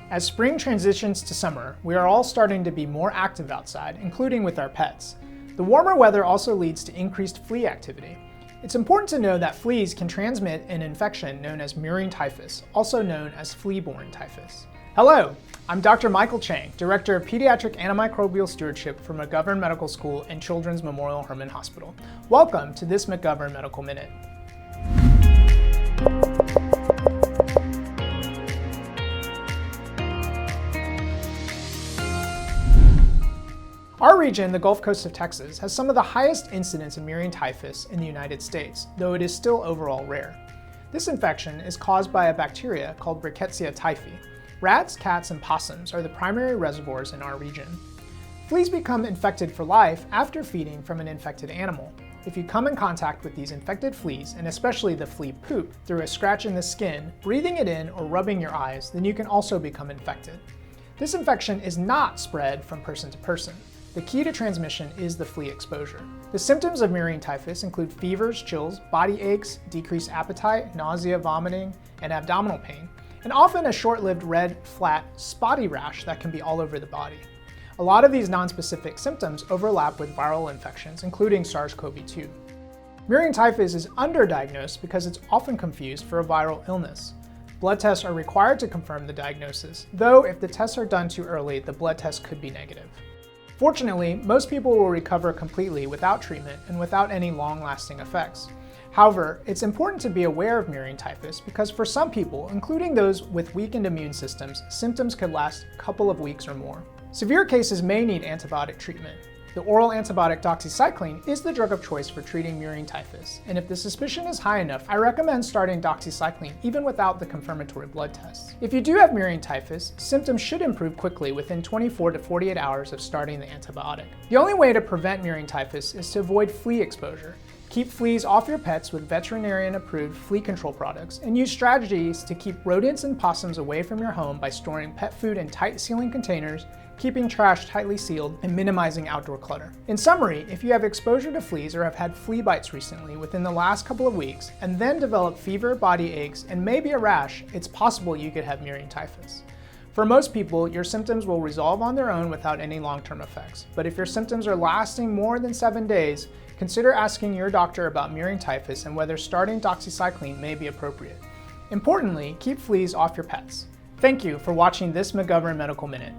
As spring transitions to summer, we are all starting to be more active outside, including with our pets. The warmer weather also leads to increased flea activity. It's important to know that fleas can transmit an infection known as Murine Typhus, also known as flea-borne typhus. Hello, I'm Dr. Michael Chang, Director of Pediatric Antimicrobial Stewardship for McGovern Medical School and Children's Memorial Hermann Hospital. Welcome to this McGovern Medical Minute. Our region, the Gulf Coast of Texas, has some of the highest incidence of Murine typhus in the United States, though it is still overall rare. This infection is caused by a bacteria called Rickettsia typhi. Rats, cats, and possums are the primary reservoirs in our region. Fleas become infected for life after feeding from an infected animal. If you come in contact with these infected fleas, and especially the flea poop, through a scratch in the skin, breathing it in, or rubbing your eyes, then you can also become infected. This infection is not spread from person to person. The key to transmission is the flea exposure. The symptoms of Murine typhus include fevers, chills, body aches, decreased appetite, nausea, vomiting, and abdominal pain, and often a short-lived red, flat, spotty rash that can be all over the body. A lot of these nonspecific symptoms overlap with viral infections, including SARS-CoV-2. Murine typhus is underdiagnosed because it's often confused for a viral illness. Blood tests are required to confirm the diagnosis, though if the tests are done too early, the blood test could be negative. Fortunately, most people will recover completely without treatment and without any long-lasting effects. However, it's important to be aware of Murine typhus because for some people, including those with weakened immune systems, symptoms could last a couple of weeks or more. Severe cases may need antibiotic treatment. The oral antibiotic doxycycline is the drug of choice for treating Murine typhus, and if the suspicion is high enough, I recommend starting doxycycline even without the confirmatory blood tests. If you do have Murine typhus, symptoms should improve quickly within 24 to 48 hours of starting the antibiotic. The only way to prevent Murine typhus is to avoid flea exposure. Keep fleas off your pets with veterinarian-approved flea control products, and use strategies to keep rodents and possums away from your home by storing pet food in tight sealing containers, keeping trash tightly sealed, and minimizing outdoor clutter. In summary, if you have exposure to fleas or have had flea bites recently within the last couple of weeks, and then develop fever, body aches, and maybe a rash, it's possible you could have Murine typhus. For most people, your symptoms will resolve on their own without any long-term effects. But if your symptoms are lasting more than 7 days, consider asking your doctor about Murine typhus and whether starting doxycycline may be appropriate. Importantly, keep fleas off your pets. Thank you for watching this McGovern Medical Minute.